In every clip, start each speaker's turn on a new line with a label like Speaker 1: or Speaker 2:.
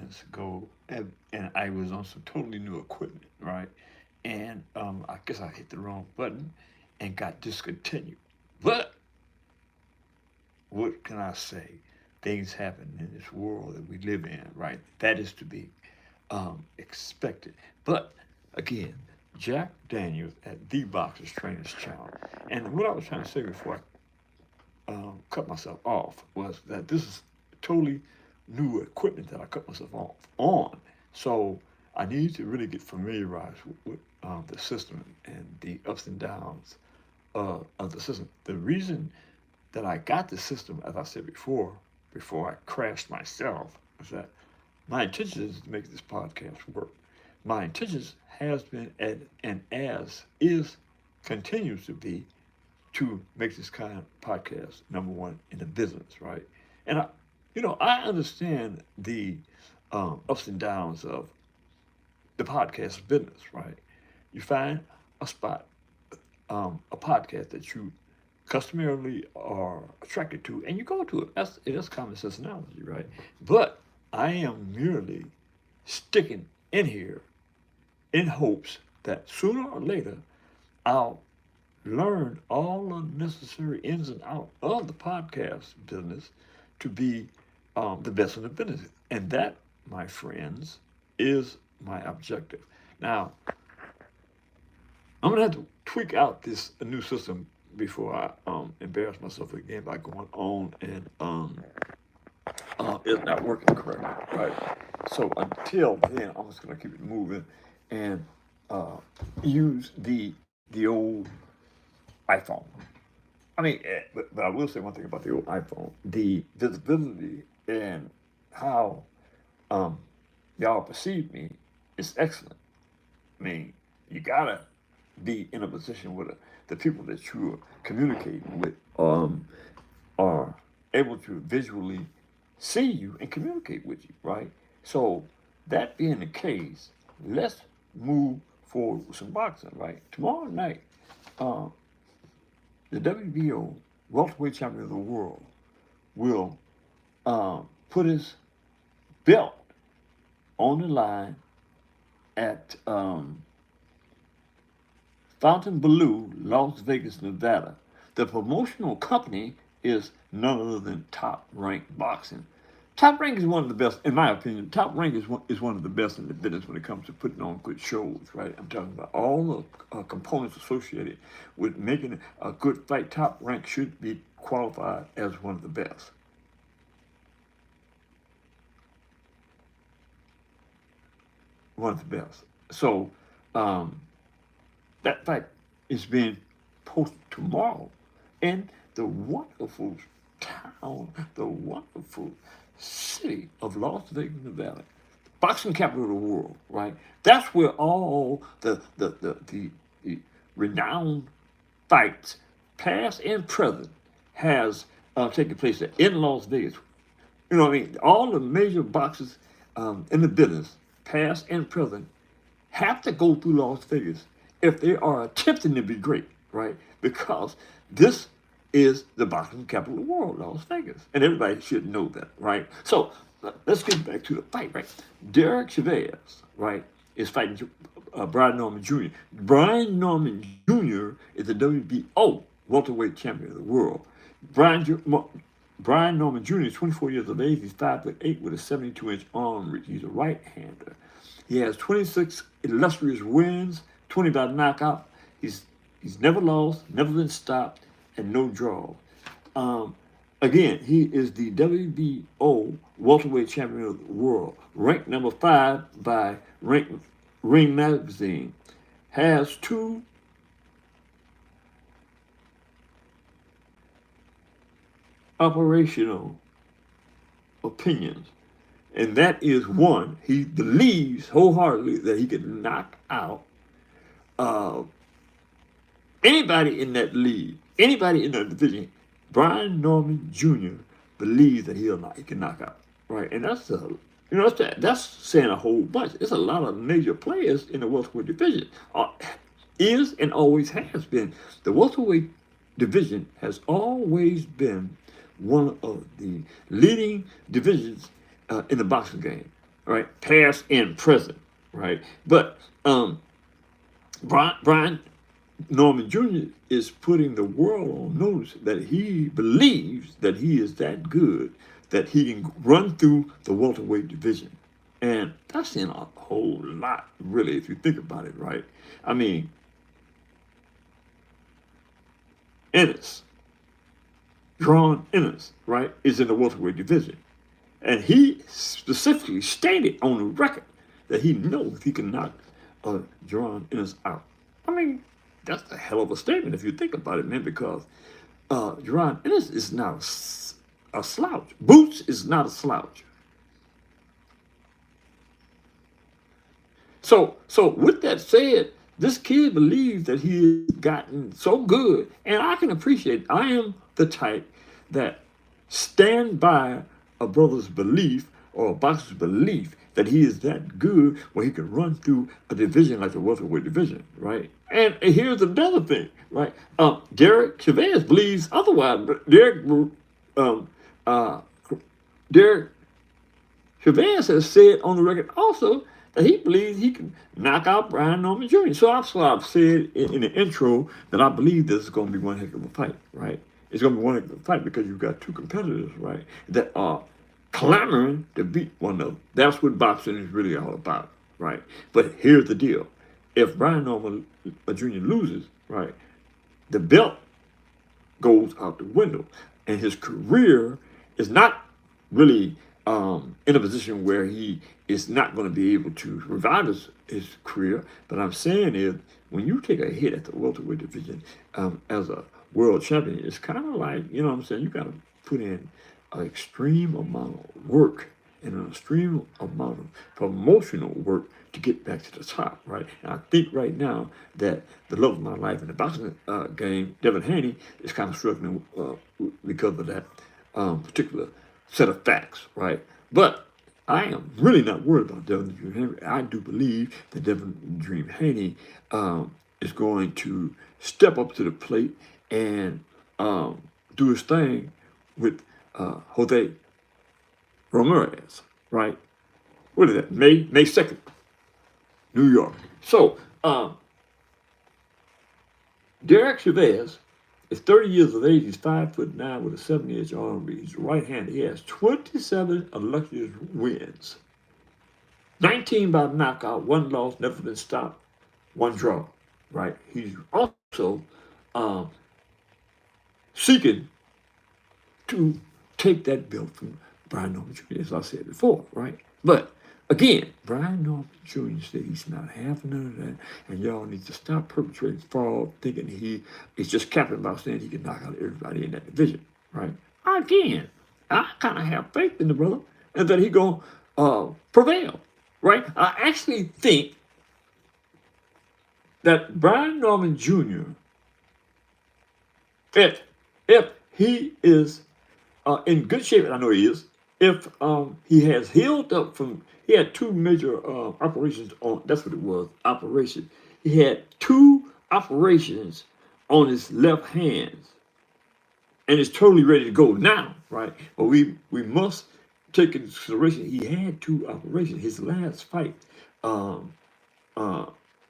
Speaker 1: minutes ago, and I was on some totally new equipment, right? And I guess I hit the wrong button and got discontinued. But what can I say? Things happen in this world that we live in, right? That is to be expected. But again, Jack Daniels at The Boxers Trainers Channel. And what I was trying to say before I cut myself off was that this is totally new equipment that I cut myself off on. So I need to really get familiarized with the system and the ups and downs of the system. The reason that I got the system, as I said before I crashed myself, is that my intention is to make this podcast work. My intentions has been and as is continues to be to make this kind of podcast number one in the business, right? And I understand the ups and downs of the podcast business, right? You find a spot, a podcast that you customarily are attracted to, and you go to it. That's common sense analogy, right? But I am merely sticking in here in hopes that sooner or later I'll learn all the necessary ins and outs of the podcast business to be the best in the business. And that, my friends, is my objective. Now, I'm gonna have to tweak out this new system before I embarrass myself again by going on and it's not working correctly, right? So until then, I'm just gonna keep it moving and use the old iPhone. I mean, but I will say one thing about the old iPhone: the visibility and how um, y'all perceive me is excellent. I mean, you gotta be in a position where the people that you are communicating with are able to visually see you and communicate with you, right? So that being the case, let's move forward with some boxing, right? Tomorrow night, uh, the WBO welterweight champion of the world will put his belt on the line at Fontainebleau, Las Vegas, Nevada. The promotional company is none other than Top Rank Boxing. Top Rank is one of the best, in my opinion. Top Rank is one of the best in the business when it comes to putting on good shows, right? I'm talking about all the components associated with making a good fight. Top Rank should be qualified as one of the best. One of the best. So, um, that fight is being posted tomorrow. And the wonderful town, the wonderful city of Las Vegas, Nevada, boxing capital of the world, right? That's where all the renowned fights, past and present, has taken place there in Las Vegas. You know what I mean? All the major boxers in the business, past and present, have to go through Las Vegas if they are attempting to be great, right? Because this is the boxing capital of the world, Las Vegas. And everybody should know that, right? So let's get back to the fight, right? Derek Chavez, right, is fighting Brian Norman Jr. Brian Norman Jr. is the WBO welterweight champion of the world. Brian Norman Jr. is 24 years of age. He's 5'8" with a 72-inch arm reach. He's a right-hander. He has 26 illustrious wins, 20 by knockout. He's never lost, never been stopped, and no draw. Again, he is the WBO welterweight champion of the world, ranked number 5 by Ring Magazine. Has two operational opinions. And that is one, he believes wholeheartedly that he can knock out uh, anybody in that league, anybody in that division. Brian Norman Jr. believes that he can knock out, right? And that's saying a whole bunch. It's a lot of major players in the welterweight division. Is and always has been. The welterweight division has always been one of the leading divisions in the boxing game. right? Past and present, right? But Brian Norman Jr. is putting the world on notice that he believes that he is that good that he can run through the welterweight division. And that's in a whole lot, really, if you think about it, right? I mean, Ennis, John Ennis, right, is in the welterweight division. And he specifically stated on the record that he knows he can knock John Ennis out. I mean, that's a hell of a statement if you think about it, man, because John Ennis is not a slouch. Boots is not a slouch. So with that said, this kid believes that he has gotten so good, and I can appreciate it. I am the type that stand by a brother's belief or a boxer's belief that he is that good where he can run through a division like the welterweight division, right? And here's another thing, right? Derek Chavez believes otherwise. But Derek Chavez has said on the record also that he believes he can knock out Brian Norman Jr. So I've said in the intro that I believe this is going to be one heck of a fight, right? It's going to be one heck of a fight because you've got two competitors, right, that are clamoring to beat one another. That's what boxing is really all about, right? But here's the deal. If Brian Norman Jr. loses, right, the belt goes out the window. And his career is not really in a position where he is not going to be able to revive his career. But I'm saying is, when you take a hit at the welterweight division as a world champion, it's kind of like, you know what I'm saying, you got to put in an extreme amount of work and an extreme amount of promotional work to get back to the top, right? And I think right now that the love of my life in the boxing game, Devin Haney, is kind of struggling because of that particular set of facts, right? But I am really not worried about Devin Dream Haney. I do believe that Devin Dream Haney is going to step up to the plate and do his thing with Jose Ramirez, right? What is that? May 2nd, New York. So, Derek Chavez is 30 years of age. He's 5'9" with a 70-inch arm. He's right-handed. He has 27 illustrious wins. 19 by knockout, 1 loss, never been stopped, 1 draw, right? He's also seeking to take that belt from Brian Norman Jr., as I said before, right? But again, Brian Norman Jr. said he's not having none of that, and y'all need to stop perpetrating fraud, thinking he is just capping about saying he can knock out everybody in that division, right? Again, I kind of have faith in the brother, and that he gonna prevail, right? I actually think that Brian Norman Jr., if he is in good shape, and I know he is, if he has healed up from, he had 2 major operations on, that's what it was, operation. He had 2 operations on his left hand, and is totally ready to go now, right? But we must take into consideration he had 2 operations. His last fight,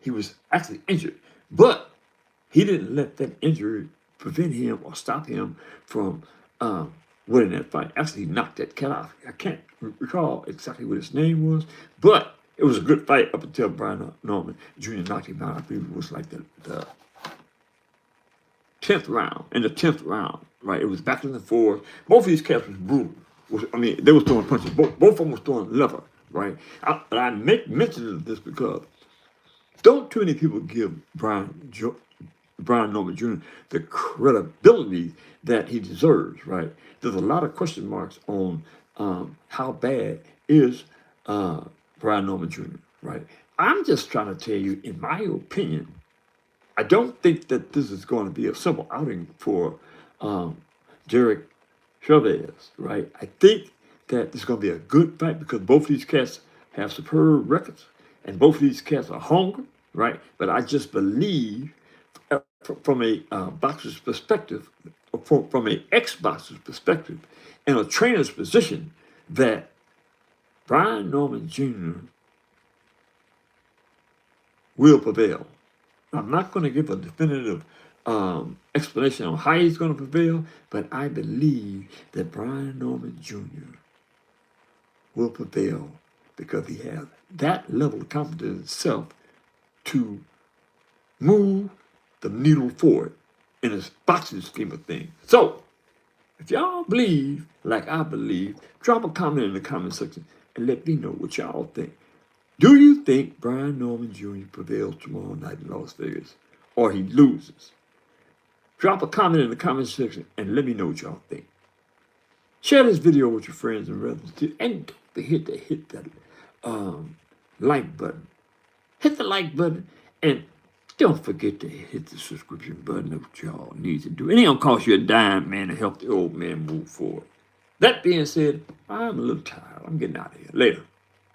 Speaker 1: he was actually injured, but he didn't let that injury prevent him or stop him from winning that fight. Actually, he knocked that cat off. I can't recall exactly what his name was, but it was a good fight up until Brian Norman Jr. knocked him out. I believe it was like the 10th round. In the 10th round, right? It was back and forth. Both of these cats was brutal. I mean, they was throwing punches. Both of them was throwing leather, right? But I make mention of this because don't too many people give Brian Norman Jr. the credibility that he deserves, right? There's a lot of question marks on how bad is Brian Norman Jr., right? I'm just trying to tell you, in my opinion, I don't think that this is going to be a simple outing for Derek Chavez, right? I think that this is going to be a good fight because both of these cats have superb records and both of these cats are hungry, right? But I just believe from a boxer's perspective, from an ex-boxer's perspective, in a trainer's position, that Brian Norman Jr. will prevail. I'm not going to give a definitive explanation on how he's going to prevail, but I believe that Brian Norman Jr. will prevail because he has that level of confidence in himself to move the needle forward in a boxing scheme of things. So, if y'all believe like I believe, drop a comment in the comment section and let me know what y'all think. Do you think Brian Norman Jr. prevails tomorrow night in Las Vegas, or he loses? Drop a comment in the comment section and let me know what y'all think. Share this video with your friends and relatives too, and don't forget to hit that like button. Hit the like button, and don't forget to hit the subscription button. That's what y'all need to do. It ain't gonna cost you a dime, man, to help the old man move forward. That being said, I'm a little tired. I'm getting out of here. Later.